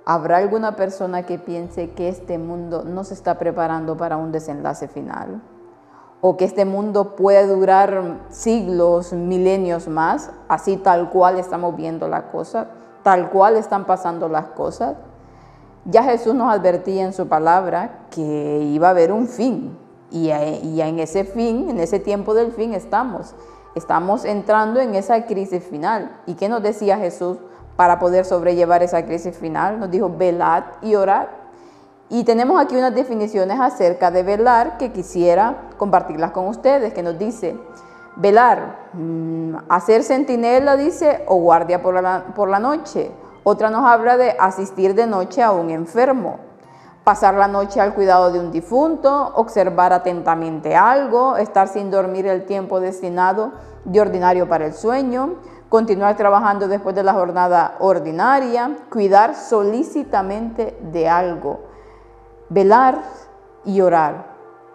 ¿Habrá alguna persona que piense que este mundo no se está preparando para un desenlace final? ¿O que este mundo puede durar siglos, milenios más, así tal cual estamos viendo la cosa, tal cual están pasando las cosas? Ya Jesús nos advertía en su palabra que iba a haber un fin, y en ese fin, en ese tiempo del fin estamos entrando en esa crisis final. ¿Y qué nos decía Jesús para poder sobrellevar esa crisis final? Nos dijo: velad y orad. Y tenemos aquí unas definiciones acerca de velar que quisiera compartirlas con ustedes, que nos dice: velar, hacer centinela, dice, o guardia por la noche. Otra nos habla de asistir de noche a un enfermo, pasar la noche al cuidado de un difunto, observar atentamente algo, estar sin dormir el tiempo destinado de ordinario para el sueño, continuar trabajando después de la jornada ordinaria, cuidar solícitamente de algo. Velar y orar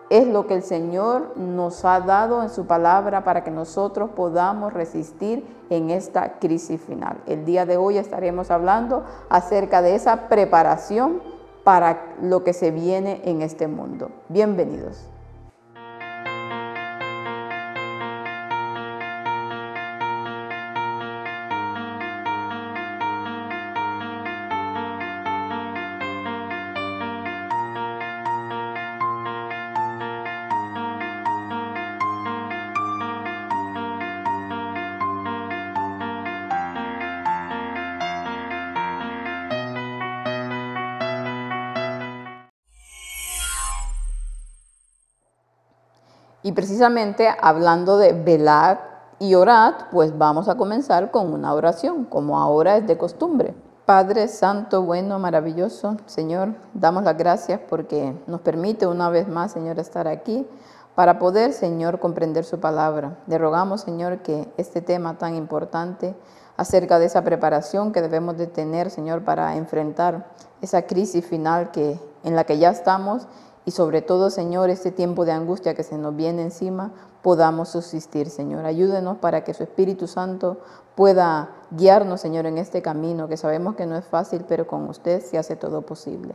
es lo que el Señor nos ha dado en su palabra para que nosotros podamos resistir en esta crisis final. El día de hoy estaremos hablando acerca de esa preparación para lo que se viene en este mundo. Bienvenidos. Y precisamente hablando de velar y orar, pues vamos a comenzar con una oración, como ahora es de costumbre. Padre Santo, bueno, maravilloso, Señor, damos las gracias porque nos permite una vez más, Señor, estar aquí para poder, Señor, comprender su palabra. Le rogamos, Señor, que este tema tan importante acerca de esa preparación que debemos de tener, Señor, para enfrentar esa crisis final en la que ya estamos, y sobre todo, Señor, este tiempo de angustia que se nos viene encima, podamos subsistir, Señor. Ayúdenos para que su Espíritu Santo pueda guiarnos, Señor, en este camino, que sabemos que no es fácil, pero con usted se hace todo posible.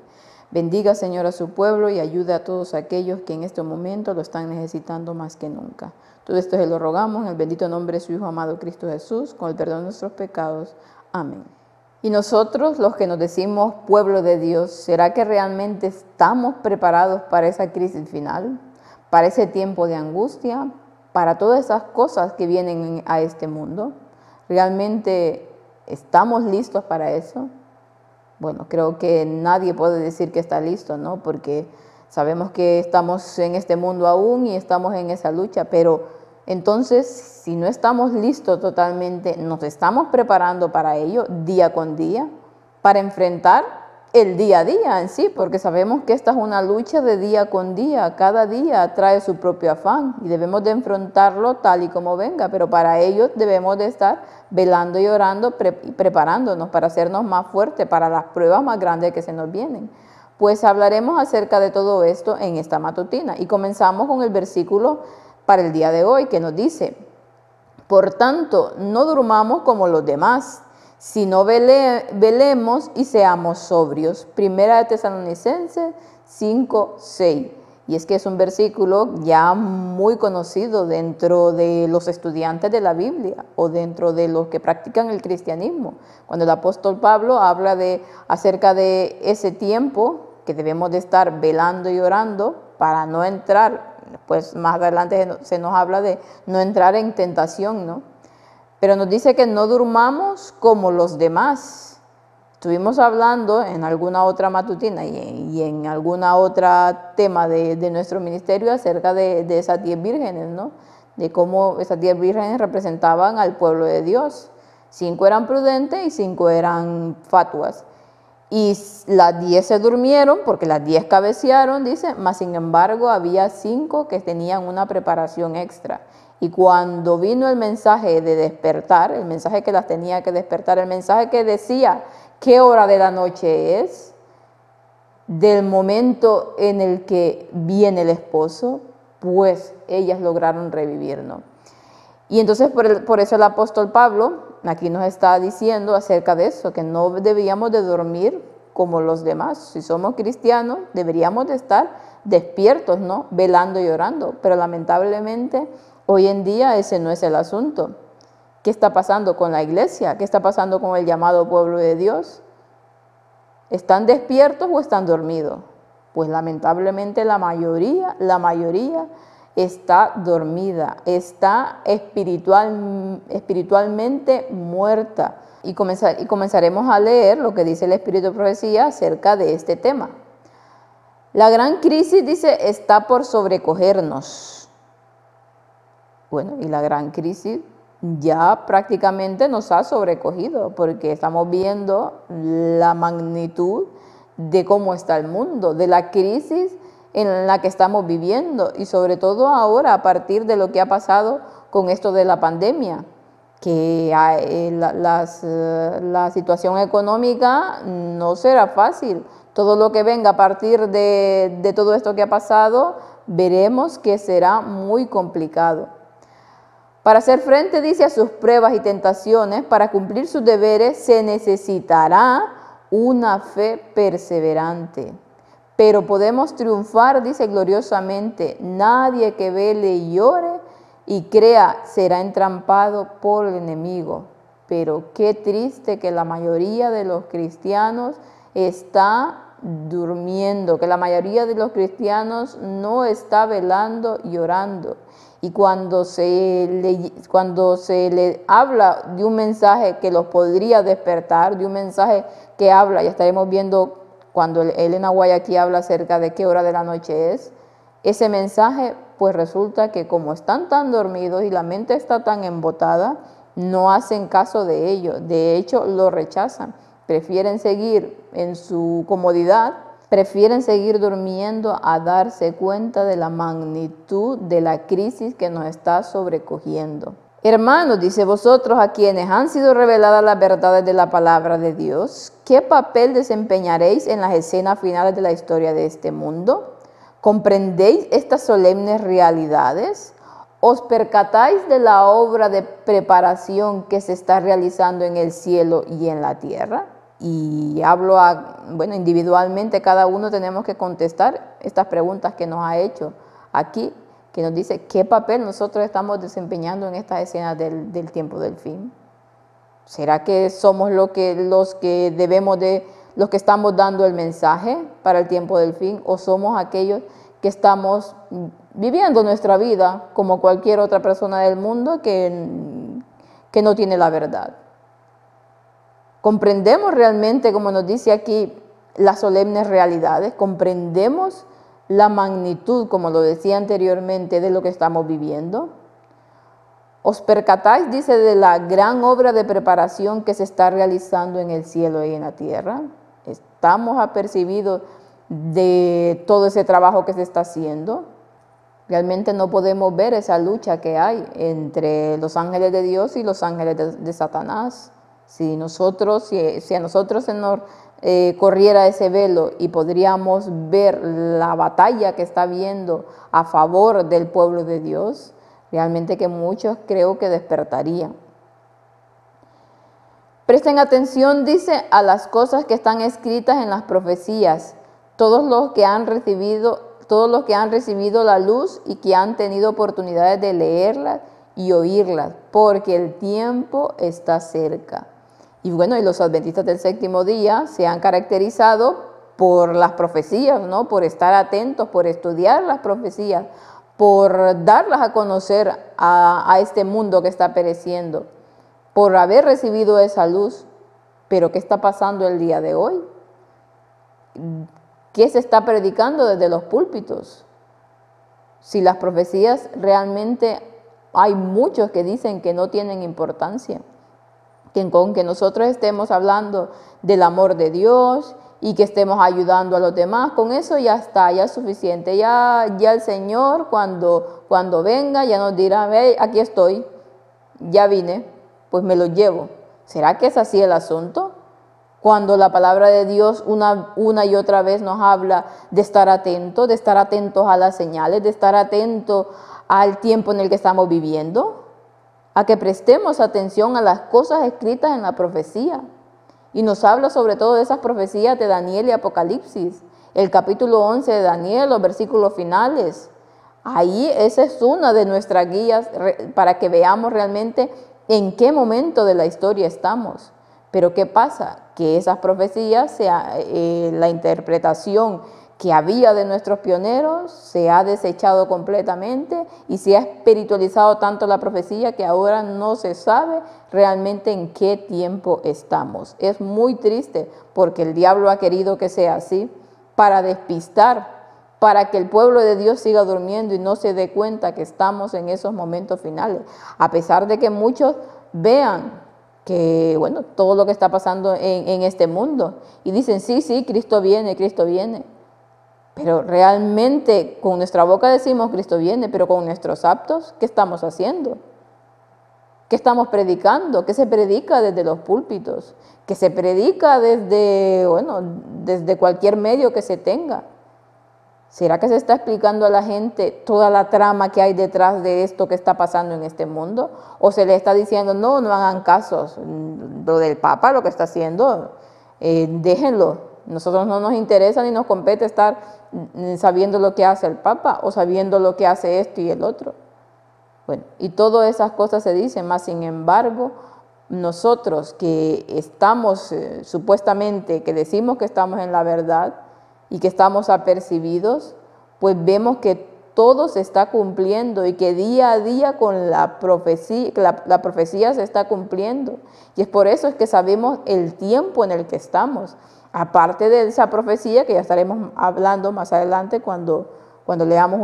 Bendiga, Señor, a su pueblo y ayude a todos aquellos que en este momento lo están necesitando más que nunca. Todo esto se lo rogamos en el bendito nombre de su Hijo amado Cristo Jesús, con el perdón de nuestros pecados. Amén. Y nosotros, los que nos decimos pueblo de Dios, ¿será que realmente estamos preparados para esa crisis final? ¿Para ese tiempo de angustia? ¿Para todas esas cosas que vienen a este mundo? ¿Realmente estamos listos para eso? Bueno, creo que nadie puede decir que está listo, ¿no? Porque sabemos que estamos en este mundo aún y estamos en esa lucha, pero entonces, si no estamos listos totalmente, nos estamos preparando para ello día con día, para enfrentar el día a día en sí, porque sabemos que esta es una lucha de día con día, cada día trae su propio afán y debemos de enfrentarlo tal y como venga, pero para ello debemos de estar velando y orando, preparándonos para hacernos más fuertes para las pruebas más grandes que se nos vienen. Pues hablaremos acerca de todo esto en esta matutina y comenzamos con el versículo para el día de hoy, que nos dice: por tanto, no durmamos como los demás, sino velemos y seamos sobrios. Primera de Tesalonicenses 5:6. Y es que es un versículo ya muy conocido dentro de los estudiantes de la Biblia o dentro de los que practican el cristianismo. Cuando el apóstol Pablo habla acerca de ese tiempo que debemos de estar velando y orando para no entrar, pues más adelante se nos habla de no entrar en tentación, ¿no? Pero nos dice que no durmamos como los demás. Estuvimos hablando en alguna otra matutina y en alguna otra tema de nuestro ministerio acerca de esas 10 vírgenes, ¿no? De cómo esas 10 vírgenes representaban al pueblo de Dios. 5 eran prudentes y 5 eran fatuas. Y las 10 se durmieron porque las 10 cabecearon, dice, mas sin embargo había 5 que tenían una preparación extra. Y cuando vino el mensaje de despertar, el mensaje que las tenía que despertar, el mensaje que decía qué hora de la noche es, del momento en el que viene el esposo, pues ellas lograron revivir, ¿no? Y entonces por eso el apóstol Pablo aquí nos está diciendo acerca de eso, que no debíamos de dormir como los demás. Si somos cristianos, deberíamos de estar despiertos, ¿no? Velando y orando. Pero lamentablemente, hoy en día ese no es el asunto. ¿Qué está pasando con la iglesia? ¿Qué está pasando con el llamado pueblo de Dios? ¿Están despiertos o están dormidos? Pues lamentablemente la mayoría está dormida, está espiritualmente muerta. Y comenzaremos a leer lo que dice el Espíritu de Profecía acerca de este tema. La gran crisis, dice, está por sobrecogernos. Bueno, y la gran crisis ya prácticamente nos ha sobrecogido, porque estamos viendo la magnitud de cómo está el mundo, de la crisis en la que estamos viviendo, y sobre todo ahora a partir de lo que ha pasado con esto de la pandemia, que la situación económica no será fácil. Todo lo que venga a partir de todo esto que ha pasado, veremos que será muy complicado. Para hacer frente, dice, a sus pruebas y tentaciones, para cumplir sus deberes, se necesitará una fe perseverante. Pero podemos triunfar, dice, gloriosamente. Nadie que vele y llore y crea será entrampado por el enemigo. Pero qué triste que la mayoría de los cristianos está durmiendo, que la mayoría de los cristianos no está velando y orando. Y cuando se le habla de un mensaje que los podría despertar, de un mensaje que habla, ya estaremos viendo cuando Elena White aquí habla acerca de qué hora de la noche es, ese mensaje pues resulta que como están tan dormidos y la mente está tan embotada, no hacen caso de ello, de hecho lo rechazan, prefieren seguir en su comodidad, prefieren seguir durmiendo a darse cuenta de la magnitud de la crisis que nos está sobrecogiendo. Hermanos, dice, vosotros a quienes han sido reveladas las verdades de la palabra de Dios, ¿qué papel desempeñaréis en las escenas finales de la historia de este mundo? ¿Comprendéis estas solemnes realidades? ¿Os percatáis de la obra de preparación que se está realizando en el cielo y en la tierra? Y hablo individualmente, cada uno tenemos que contestar estas preguntas que nos ha hecho aquí, que nos dice qué papel nosotros estamos desempeñando en estas escenas del tiempo del fin. ¿Será que somos los que estamos dando el mensaje para el tiempo del fin, o somos aquellos que estamos viviendo nuestra vida como cualquier otra persona del mundo que no tiene la verdad? ¿Comprendemos realmente, como nos dice aquí, las solemnes realidades? ¿Comprendemos la magnitud, como lo decía anteriormente, de lo que estamos viviendo? ¿Os percatáis, dice, de la gran obra de preparación que se está realizando en el cielo y en la tierra? ¿Estamos apercibidos de todo ese trabajo que se está haciendo? Realmente no podemos ver esa lucha que hay entre los ángeles de Dios y los ángeles de Satanás. Si a nosotros se nos corriera ese velo y podríamos ver la batalla que está habiendo a favor del pueblo de Dios, realmente que muchos creo que despertarían. Presten atención, dice, a las cosas que están escritas en las profecías, todos los que han recibido la luz y que han tenido oportunidades de leerlas y oírlas, porque el tiempo está cerca. Y bueno, y los adventistas del séptimo día se han caracterizado por las profecías, ¿no? Por estar atentos, por estudiar las profecías, por darlas a conocer a este mundo que está pereciendo, por haber recibido esa luz. Pero ¿qué está pasando el día de hoy? ¿Qué se está predicando desde los púlpitos? Si las profecías realmente hay muchos que dicen que no tienen importancia. Que con que nosotros estemos hablando del amor de Dios y que estemos ayudando a los demás, con eso ya está, ya es suficiente. Ya el Señor cuando venga ya nos dirá, hey, aquí estoy, ya vine, pues me lo llevo. ¿Será que es así el asunto? Cuando la palabra de Dios una y otra vez nos habla de estar atentos a las señales, de estar atentos al tiempo en el que estamos viviendo, a que prestemos atención a las cosas escritas en la profecía Y nos habla sobre todo de esas profecías de Daniel y Apocalipsis, el capítulo 11 de Daniel, los versículos finales. Ahí esa es una de nuestras guías para que veamos realmente en qué momento de la historia estamos. Pero ¿qué pasa? Que esas profecías, la interpretación que había de nuestros pioneros se ha desechado completamente y se ha espiritualizado tanto la profecía que ahora no se sabe realmente en qué tiempo estamos. Es muy triste porque el diablo ha querido que sea así para despistar, para que el pueblo de Dios siga durmiendo y no se dé cuenta que estamos en esos momentos finales, a pesar de que muchos vean que, bueno, todo lo que está pasando en este mundo y dicen, sí, Cristo viene, pero realmente con nuestra boca decimos Cristo viene, pero con nuestros actos, ¿qué estamos haciendo? ¿Qué estamos predicando? ¿Qué se predica desde los púlpitos? ¿Qué se predica desde cualquier medio que se tenga? ¿Será que se está explicando a la gente toda la trama que hay detrás de esto que está pasando en este mundo? ¿O se le está diciendo, no hagan casos, lo del Papa, lo que está haciendo, déjenlo? Nosotros no nos interesa ni nos compete estar sabiendo lo que hace el Papa o sabiendo lo que hace esto y el otro. Bueno, y todas esas cosas se dicen, más sin embargo, nosotros que estamos supuestamente, que decimos que estamos en la verdad y que estamos apercibidos, pues vemos que todo se está cumpliendo y que día a día con la profecía se está cumpliendo. Y es por eso es que sabemos el tiempo en el que estamos. Aparte de esa profecía, que ya estaremos hablando más adelante cuando leamos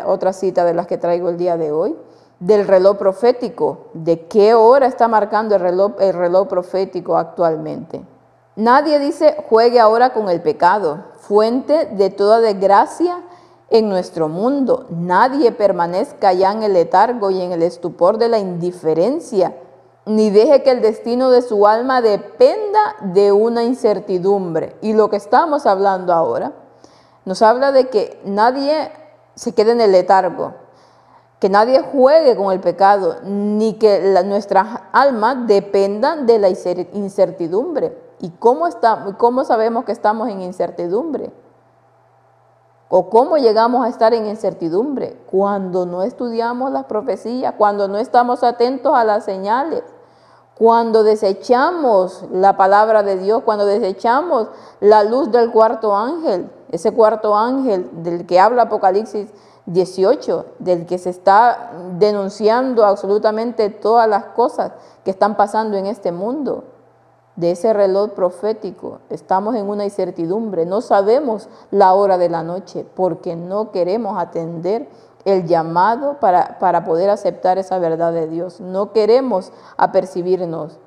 otra cita de las que traigo el día de hoy, del reloj profético, de qué hora está marcando el reloj profético actualmente. Nadie dice, juegue ahora con el pecado, fuente de toda desgracia en nuestro mundo. Nadie permanezca ya en el letargo y en el estupor de la indiferencia, ni deje que el destino de su alma dependa de una incertidumbre. Y lo que estamos hablando ahora nos habla de que nadie se quede en el letargo, que nadie juegue con el pecado, ni que nuestras almas dependan de la incertidumbre. ¿Y cómo sabemos que estamos en incertidumbre? ¿O cómo llegamos a estar en incertidumbre? Cuando no estudiamos las profecías, cuando no estamos atentos a las señales, cuando desechamos la palabra de Dios, cuando desechamos la luz del cuarto ángel, ese cuarto ángel del que habla Apocalipsis 18, del que se está denunciando absolutamente todas las cosas que están pasando en este mundo, de ese reloj profético. Estamos en una incertidumbre, no sabemos la hora de la noche porque no queremos atender el llamado para poder aceptar esa verdad de Dios. No queremos apercibirnos.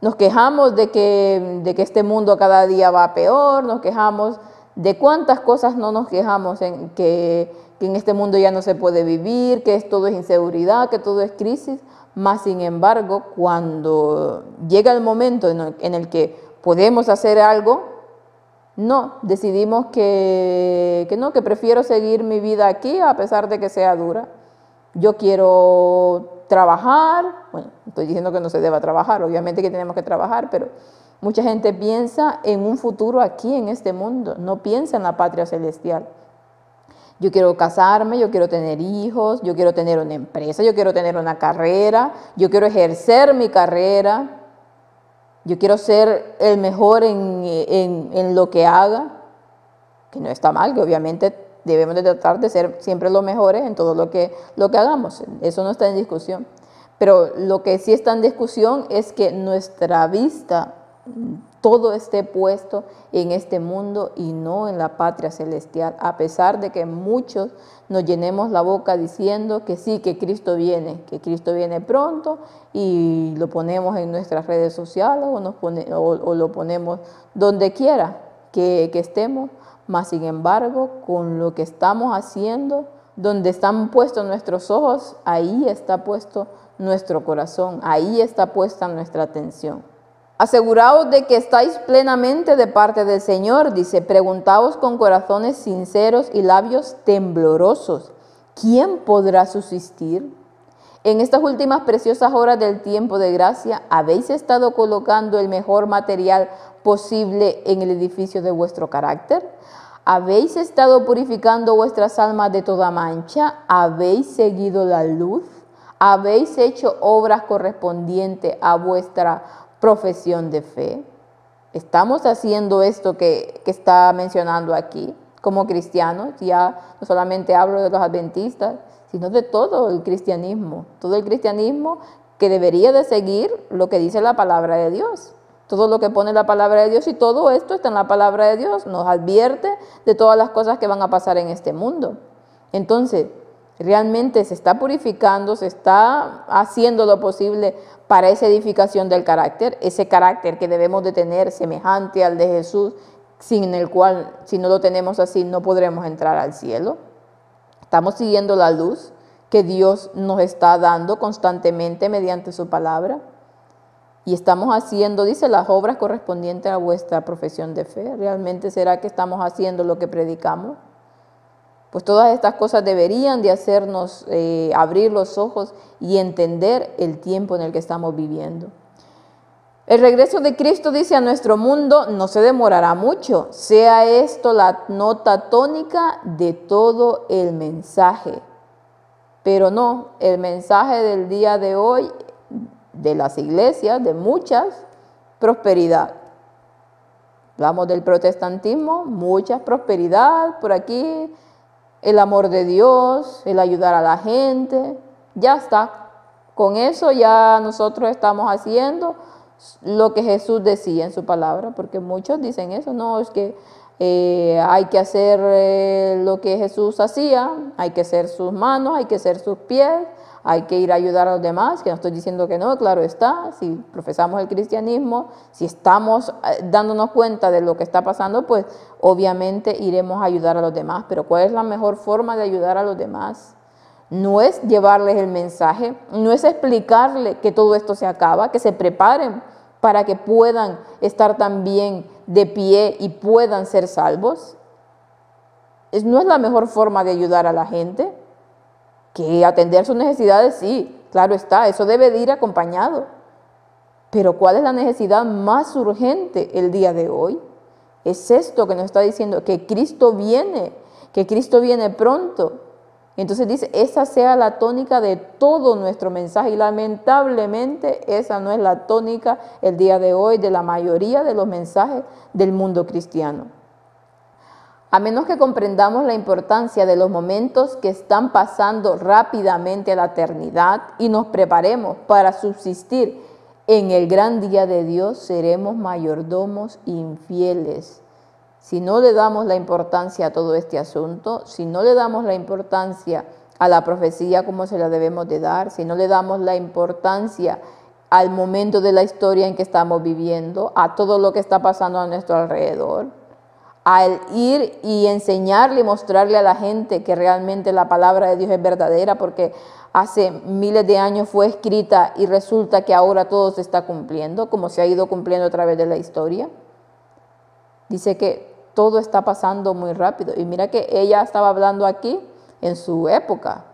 Nos quejamos de que este mundo cada día va peor, nos quejamos de cuántas cosas no nos quejamos, que en este mundo ya no se puede vivir, que todo es inseguridad, que todo es crisis. Más sin embargo, cuando llega el momento en el que podemos hacer algo, no, decidimos que prefiero seguir mi vida aquí a pesar de que sea dura. Yo quiero trabajar, bueno, estoy diciendo que no se deba trabajar, obviamente que tenemos que trabajar, pero mucha gente piensa en un futuro aquí en este mundo, no piensa en la patria celestial. Yo quiero casarme, yo quiero tener hijos, yo quiero tener una empresa, yo quiero tener una carrera, yo quiero ejercer mi carrera, yo quiero ser el mejor en lo que haga, que no está mal, que obviamente debemos de tratar de ser siempre los mejores en todo lo que hagamos, eso no está en discusión. Pero lo que sí está en discusión es que nuestra vista, todo esté puesto en este mundo y no en la patria celestial, a pesar de que muchos nos llenemos la boca diciendo que sí, que Cristo viene pronto, y lo ponemos en nuestras redes sociales o lo ponemos donde quiera que estemos, mas sin embargo, con lo que estamos haciendo, donde están puestos nuestros ojos, ahí está puesto nuestro corazón, ahí está puesta nuestra atención. Aseguraos de que estáis plenamente de parte del Señor, dice, preguntaos con corazones sinceros y labios temblorosos, ¿quién podrá subsistir? En estas últimas preciosas horas del tiempo de gracia, ¿habéis estado colocando el mejor material posible en el edificio de vuestro carácter? ¿Habéis estado purificando vuestras almas de toda mancha? ¿Habéis seguido la luz? ¿Habéis hecho obras correspondientes a vuestra profesión de fe? ¿Estamos haciendo esto que está mencionando aquí como cristianos? Ya no solamente hablo de los adventistas, sino de todo el cristianismo que debería de seguir lo que dice la palabra de Dios. Todo lo que pone la palabra de Dios, y todo esto está en la palabra de Dios, nos advierte de todas las cosas que van a pasar en este mundo. Entonces, realmente se está purificando, se está haciendo lo posible para esa edificación del carácter, ese carácter que debemos de tener semejante al de Jesús, sin el cual, si no lo tenemos así, no podremos entrar al cielo. Estamos siguiendo la luz que Dios nos está dando constantemente mediante su palabra. Y estamos haciendo, dice, las obras correspondientes a vuestra profesión de fe. ¿Realmente será que estamos haciendo lo que predicamos? Pues todas estas cosas deberían de hacernos abrir los ojos y entender el tiempo en el que estamos viviendo. El regreso de Cristo, dice, a nuestro mundo no se demorará mucho. Sea esto la nota tónica de todo el mensaje. Pero no, el mensaje del día de hoy de las iglesias, de muchas, prosperidad. Hablamos del protestantismo, mucha prosperidad por aquí, el amor de Dios, el ayudar a la gente, ya está. Con eso ya nosotros estamos haciendo lo que Jesús decía en su palabra, porque muchos dicen eso, no, es que hay que hacer lo que Jesús hacía, hay que ser sus manos, hay que ser sus pies, hay que ir a ayudar a los demás, que no estoy diciendo que no, claro está, si profesamos el cristianismo, si estamos dándonos cuenta de lo que está pasando, pues obviamente iremos a ayudar a los demás. Pero ¿cuál es la mejor forma de ayudar a los demás? No es llevarles el mensaje, no es explicarles que todo esto se acaba, que se preparen para que puedan estar también de pie y puedan ser salvos. ¿No es la mejor forma de ayudar a la gente? Que atender sus necesidades, sí, claro está, eso debe de ir acompañado. Pero ¿cuál es la necesidad más urgente el día de hoy? Es esto que nos está diciendo, que Cristo viene pronto. Entonces dice, esa sea la tónica de todo nuestro mensaje, y lamentablemente esa no es la tónica el día de hoy de la mayoría de los mensajes del mundo cristiano. A menos que comprendamos la importancia de los momentos que están pasando rápidamente a la eternidad y nos preparemos para subsistir en el gran día de Dios, seremos mayordomos infieles. Si no le damos la importancia a todo este asunto, si no le damos la importancia a la profecía como se la debemos de dar, si no le damos la importancia al momento de la historia en que estamos viviendo, a todo lo que está pasando a nuestro alrededor, al ir y enseñarle y mostrarle a la gente que realmente la palabra de Dios es verdadera, porque hace miles de años fue escrita y resulta que ahora todo se está cumpliendo, como se ha ido cumpliendo a través de la historia. Dice que todo está pasando muy rápido. Y mira que ella estaba hablando aquí en su época,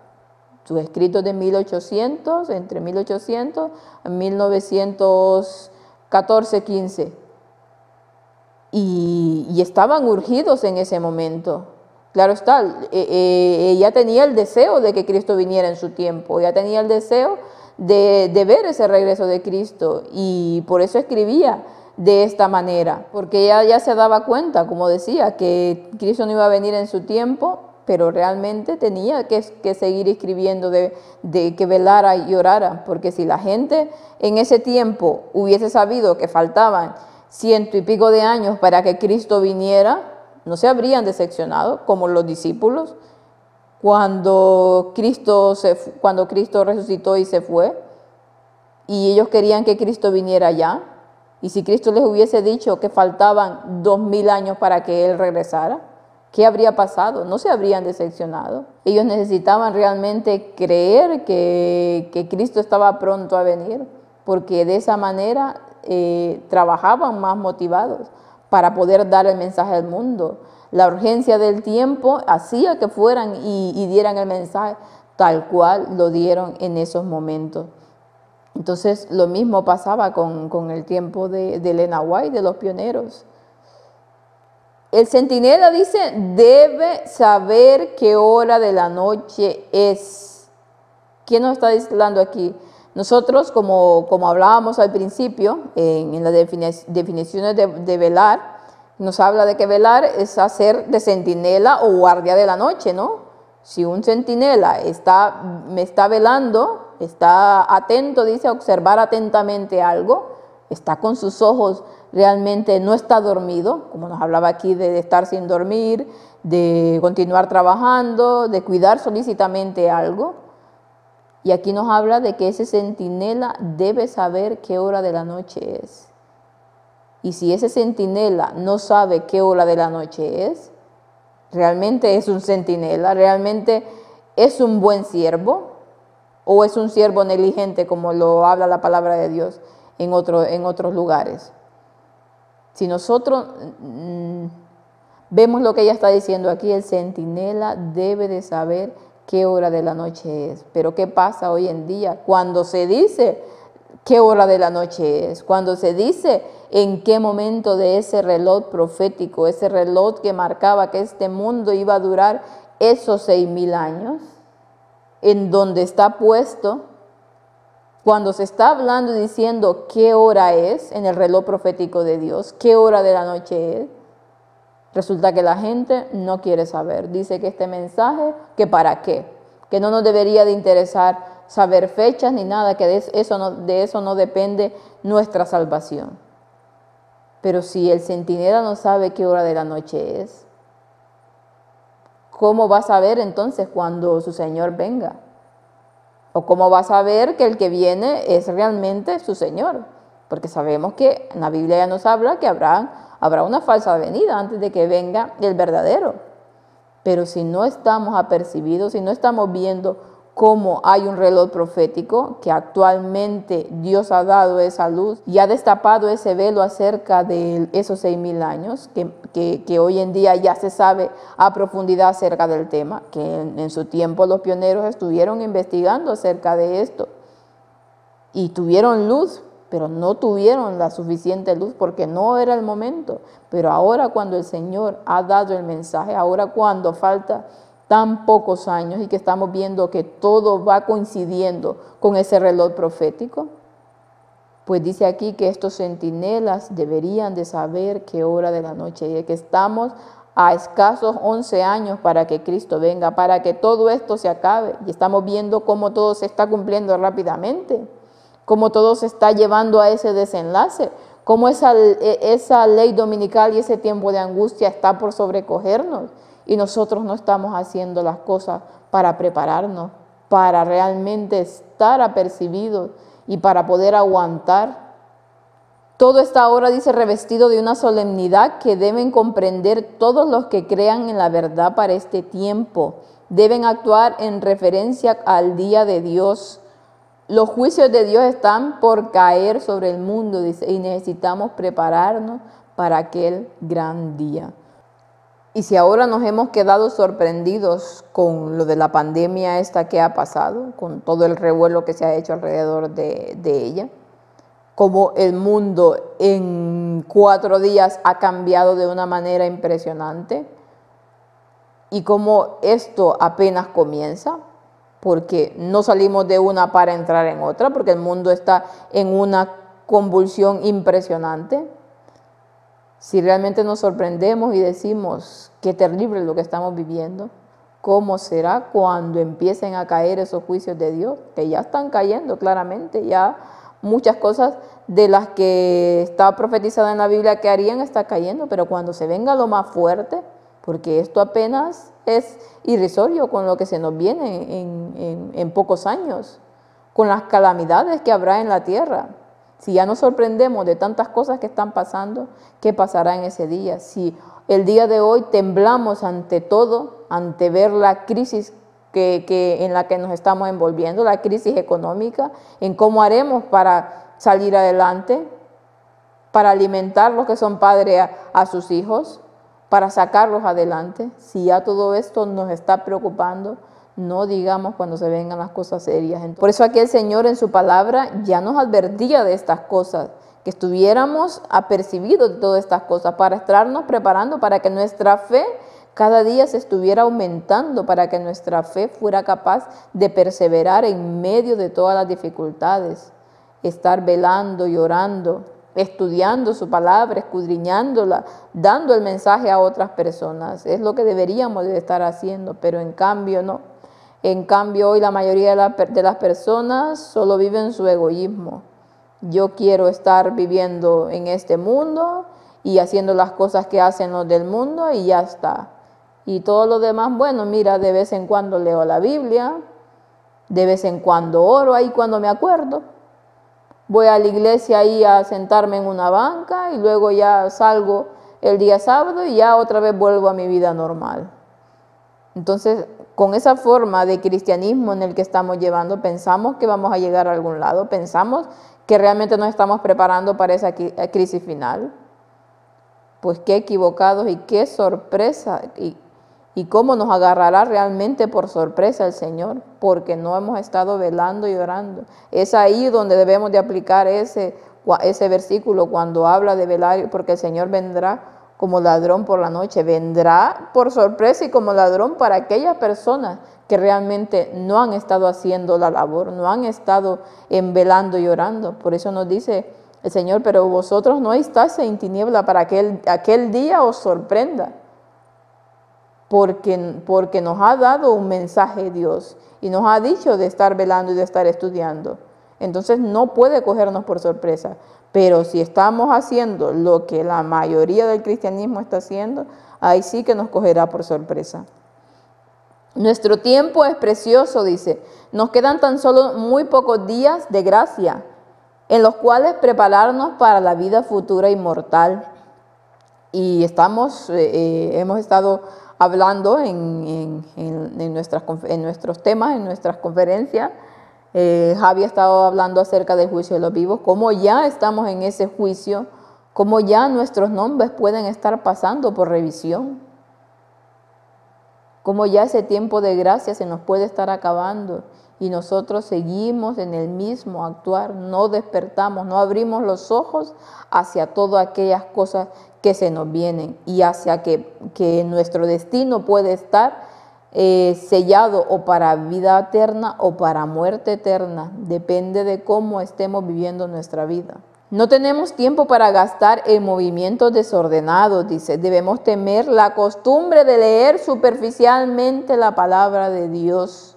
sus escritos de 1800, entre 1800 y 1914, 15. Y estaban urgidos en ese momento. Claro está, ella tenía el deseo de que Cristo viniera en su tiempo, ella tenía el deseo de ver ese regreso de Cristo, y por eso escribía de esta manera, porque ella ya se daba cuenta, como decía, que Cristo no iba a venir en su tiempo, pero realmente tenía que seguir escribiendo de que velara y orara, porque si la gente en ese tiempo hubiese sabido que faltaban 100 y pico de años para que Cristo viniera, no se habrían decepcionado como los discípulos cuando Cristo resucitó y se fue, y ellos querían que Cristo viniera ya. Y si Cristo les hubiese dicho que faltaban 2000 años para que Él regresara, ¿qué habría pasado? No se habrían decepcionado. Ellos necesitaban realmente creer que Cristo estaba pronto a venir, porque de esa manera trabajaban más motivados para poder dar el mensaje al mundo. La urgencia del tiempo hacía que fueran y dieran el mensaje, tal cual lo dieron en esos momentos. Entonces, lo mismo pasaba con el tiempo de Elena White, de los pioneros. El centinela dice, debe saber qué hora de la noche es. ¿Quién nos está hablando aquí? Nosotros, como hablábamos al principio, en las definiciones de velar, nos habla de que velar es hacer de centinela o guardia de la noche, ¿no? Si un centinela me está velando, está atento, dice, a observar atentamente algo, está con sus ojos, realmente no está dormido, como nos hablaba aquí de estar sin dormir, de continuar trabajando, de cuidar solícitamente algo. Y aquí nos habla de que ese centinela debe saber qué hora de la noche es. Y si ese centinela no sabe qué hora de la noche es, ¿realmente es un centinela? ¿Realmente es un buen siervo? ¿O es un siervo negligente, como lo habla la palabra de Dios en otros lugares? Si nosotros vemos lo que ella está diciendo aquí, el centinela debe de saber qué hora de la noche es. Pero ¿qué pasa hoy en día? Cuando se dice qué hora de la noche es, cuando se dice en qué momento de ese reloj profético, ese reloj que marcaba que este mundo iba a durar esos 6,000 años, en donde está puesto, cuando se está hablando y diciendo qué hora es en el reloj profético de Dios, qué hora de la noche es, resulta que la gente no quiere saber. Dice que este mensaje, que para qué, que no nos debería de interesar saber fechas ni nada, que de eso no depende nuestra salvación. Pero si el centinela no sabe qué hora de la noche es, ¿cómo va a saber entonces cuando su Señor venga? ¿O cómo va a saber que el que viene es realmente su Señor? Porque sabemos que en la Biblia ya nos habla que habrá una falsa venida antes de que venga el verdadero. Pero si no estamos apercibidos, si no estamos viendo cómo hay un reloj profético, que actualmente Dios ha dado esa luz y ha destapado ese velo acerca de esos 6,000 años, que hoy en día ya se sabe a profundidad acerca del tema, que en su tiempo los pioneros estuvieron investigando acerca de esto y tuvieron luz, pero no tuvieron la suficiente luz porque no era el momento. Pero ahora, cuando el Señor ha dado el mensaje, ahora cuando falta tan pocos años y que estamos viendo que todo va coincidiendo con ese reloj profético, pues dice aquí que estos centinelas deberían de saber qué hora de la noche es, que estamos a escasos 11 años para que Cristo venga, para que todo esto se acabe. Y estamos viendo cómo todo se está cumpliendo rápidamente, cómo todo se está llevando a ese desenlace, cómo esa ley dominical y ese tiempo de angustia está por sobrecogernos. Y nosotros no estamos haciendo las cosas para prepararnos, para realmente estar apercibidos y para poder aguantar. Todo está ahora, dice, revestido de una solemnidad que deben comprender todos los que crean en la verdad para este tiempo. Deben actuar en referencia al día de Dios. Los juicios de Dios están por caer sobre el mundo, dice, y necesitamos prepararnos para aquel gran día. Y si ahora nos hemos quedado sorprendidos con lo de la pandemia esta que ha pasado, con todo el revuelo que se ha hecho alrededor de ella, como el mundo en 4 días ha cambiado de una manera impresionante y como esto apenas comienza, porque no salimos de una para entrar en otra, porque el mundo está en una convulsión impresionante. Si realmente nos sorprendemos y decimos qué terrible lo que estamos viviendo, ¿cómo será cuando empiecen a caer esos juicios de Dios? Que ya están cayendo claramente, ya muchas cosas de las que está profetizada en la Biblia que harían está cayendo, pero cuando se venga lo más fuerte, porque esto apenas es irrisorio con lo que se nos viene en pocos años, con las calamidades que habrá en la tierra. Si ya nos sorprendemos de tantas cosas que están pasando, ¿qué pasará en ese día? Si el día de hoy temblamos ante todo, ante ver la crisis en la que nos estamos envolviendo, la crisis económica, en cómo haremos para salir adelante, para alimentar los que son padres a sus hijos, para sacarlos adelante. Si ya todo esto nos está preocupando, no digamos cuando se vengan las cosas serias. Por eso aquí el Señor en su palabra ya nos advertía de estas cosas, que estuviéramos apercibidos de todas estas cosas para estarnos preparando para que nuestra fe cada día se estuviera aumentando, para que nuestra fe fuera capaz de perseverar en medio de todas las dificultades, estar velando y orando, estudiando su palabra, escudriñándola, dando el mensaje a otras personas. Es lo que deberíamos de estar haciendo, pero en cambio no. En cambio hoy la mayoría de las personas solo viven su egoísmo. Yo quiero estar viviendo en este mundo y haciendo las cosas que hacen los del mundo y ya está. Y todo lo demás, bueno, mira, de vez en cuando leo la Biblia, de vez en cuando oro ahí cuando me acuerdo. Voy a la iglesia ahí a sentarme en una banca y luego ya salgo el día sábado y ya otra vez vuelvo a mi vida normal. Entonces, con esa forma de cristianismo en el que estamos llevando, pensamos que vamos a llegar a algún lado, pensamos que realmente nos estamos preparando para esa crisis final. Pues qué equivocados y qué sorpresa y cómo nos agarrará realmente por sorpresa el Señor, porque no hemos estado velando y orando. Es ahí donde debemos de aplicar ese versículo cuando habla de velar, porque el Señor vendrá como ladrón por la noche, vendrá por sorpresa y como ladrón para aquellas personas que realmente no han estado haciendo la labor, no han estado velando y orando. Por eso nos dice el Señor, pero vosotros no estáis en tiniebla para que aquel día os sorprenda. Porque nos ha dado un mensaje Dios y nos ha dicho de estar velando y de estar estudiando. Entonces no puede cogernos por sorpresa. Pero si estamos haciendo lo que la mayoría del cristianismo está haciendo, ahí sí que nos cogerá por sorpresa. Nuestro tiempo es precioso, dice. Nos quedan tan solo muy pocos días de gracia, en los cuales prepararnos para la vida futura inmortal. Y hemos estado hablando en nuestros temas, en nuestras conferencias. Javi ha estado hablando acerca del juicio de los vivos, cómo ya estamos en ese juicio, cómo ya nuestros nombres pueden estar pasando por revisión, cómo ya ese tiempo de gracia se nos puede estar acabando y nosotros seguimos en el mismo actuar, no despertamos, no abrimos los ojos hacia todas aquellas cosas que se nos vienen y hacia que nuestro destino puede estar sellado o para vida eterna o para muerte eterna, depende de cómo estemos viviendo nuestra vida. No tenemos tiempo para gastar en movimientos desordenados, dice. Debemos temer la costumbre de leer superficialmente la palabra de Dios.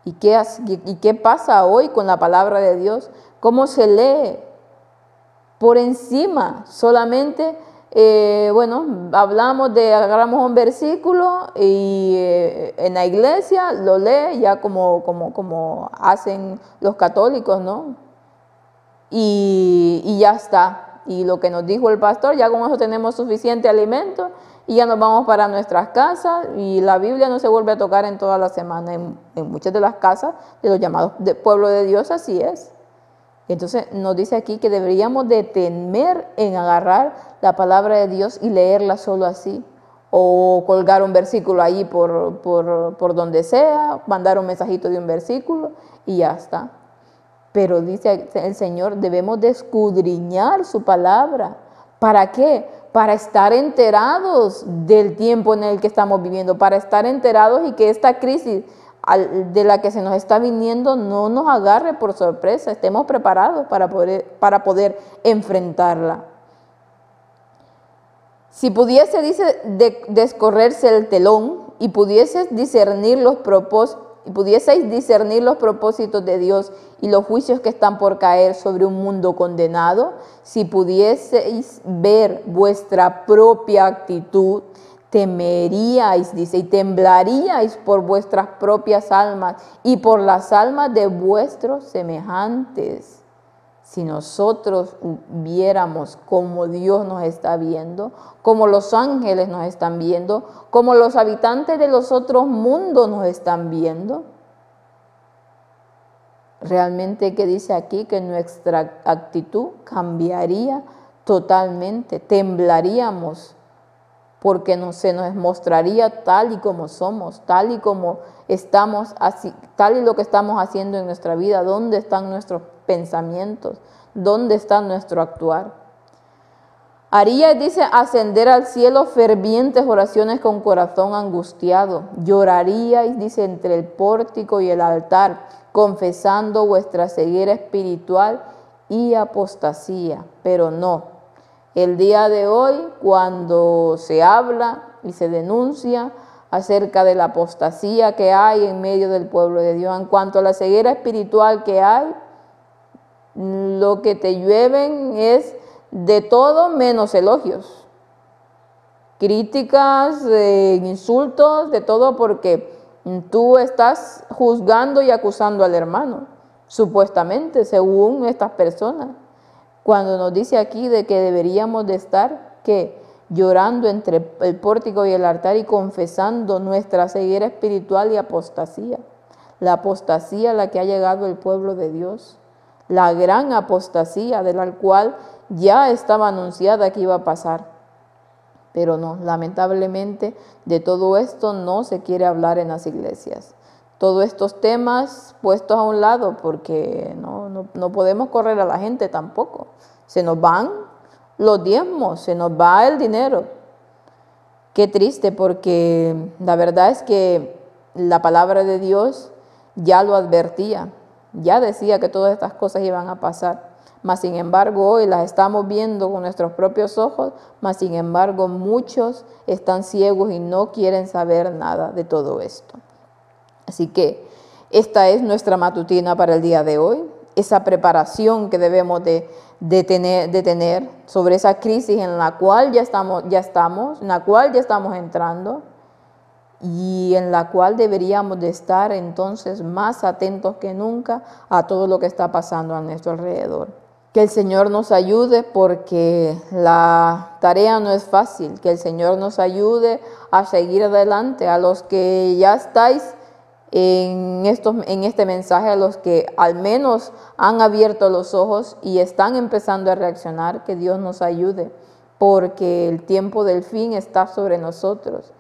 ¿Y qué pasa hoy con la palabra de Dios? ¿Cómo se lee? Por encima, solamente, agarramos un versículo y en la iglesia lo lee ya como hacen los católicos, ¿no? Y ya está. Y lo que nos dijo el pastor, ya con eso tenemos suficiente alimento y ya nos vamos para nuestras casas y la Biblia no se vuelve a tocar en toda la semana. En muchas de las casas de los llamados pueblo de Dios así es. Entonces nos dice aquí que deberíamos de temer en agarrar la palabra de Dios y leerla solo así. O colgar un versículo ahí por donde sea, mandar un mensajito de un versículo y ya está. Pero dice el Señor, debemos de escudriñar su palabra. ¿Para qué? Para estar enterados del tiempo en el que estamos viviendo, para estar enterados y que esta crisis de la que se nos está viniendo no nos agarre por sorpresa, estemos preparados para poder enfrentarla. Si pudiese, dice, descorrerse el telón y pudieseis discernir los propósitos de Dios y los juicios que están por caer sobre un mundo condenado, si pudieseis ver vuestra propia actitud, temeríais, dice, y temblaríais por vuestras propias almas y por las almas de vuestros semejantes. Si nosotros viéramos cómo Dios nos está viendo, cómo los ángeles nos están viendo, cómo los habitantes de los otros mundos nos están viendo, realmente que dice aquí que nuestra actitud cambiaría totalmente, temblaríamos porque se nos mostraría tal y como somos, tal y como estamos, tal y lo que estamos haciendo en nuestra vida, dónde están nuestros pensamientos, dónde está nuestro actuar. Haría, dice, ascender al cielo fervientes oraciones con corazón angustiado. Lloraríais, dice, entre el pórtico y el altar, confesando vuestra ceguera espiritual y apostasía. Pero no, el día de hoy, cuando se habla y se denuncia acerca de la apostasía que hay en medio del pueblo de Dios, en cuanto a la ceguera espiritual que hay, lo que te llueven es de todo menos elogios, críticas, insultos, de todo, porque tú estás juzgando y acusando al hermano, supuestamente, según estas personas, cuando nos dice aquí de que deberíamos de estar, ¿qué? Llorando entre el pórtico y el altar y confesando nuestra ceguera espiritual y apostasía. La apostasía a la que ha llegado el pueblo de Dios, la gran apostasía de la cual ya estaba anunciada que iba a pasar. Pero no, lamentablemente de todo esto no se quiere hablar en las iglesias. Todos estos temas puestos a un lado, porque no podemos correr a la gente tampoco. Se nos van los diezmos, se nos va el dinero. Qué triste, porque la verdad es que la palabra de Dios ya lo advertía, ya decía que todas estas cosas iban a pasar. Mas sin embargo hoy las estamos viendo con nuestros propios ojos, mas sin embargo muchos están ciegos y no quieren saber nada de todo esto. Así que esta es nuestra matutina para el día de hoy, esa preparación que debemos de tener sobre esa crisis en la cual en la cual ya estamos entrando, y en la cual deberíamos de estar entonces más atentos que nunca a todo lo que está pasando a nuestro alrededor. Que el Señor nos ayude, porque la tarea no es fácil. Que el Señor nos ayude a seguir adelante. A los que ya estáis en este mensaje, a los que al menos han abierto los ojos y están empezando a reaccionar, que Dios nos ayude, porque el tiempo del fin está sobre nosotros.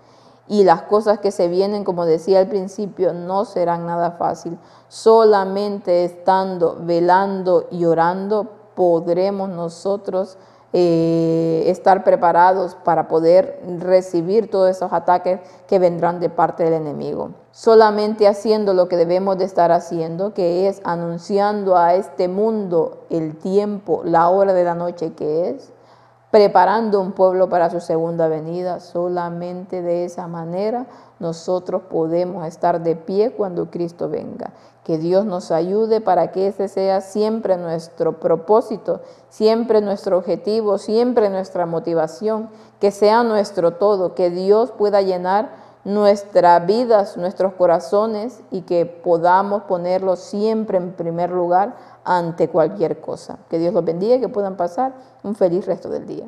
Y las cosas que se vienen, como decía al principio, no serán nada fácil. Solamente estando, velando y orando, podremos nosotros estar preparados para poder recibir todos esos ataques que vendrán de parte del enemigo. Solamente haciendo lo que debemos de estar haciendo, que es anunciando a este mundo el tiempo, la hora de la noche que es, preparando un pueblo para su segunda venida. Solamente de esa manera nosotros podemos estar de pie cuando Cristo venga. Que Dios nos ayude para que ese sea siempre nuestro propósito, siempre nuestro objetivo, siempre nuestra motivación, que sea nuestro todo, que Dios pueda llenar nuestras vidas, nuestros corazones, y que podamos ponerlo siempre en primer lugar ante cualquier cosa. Que Dios los bendiga y que puedan pasar un feliz resto del día.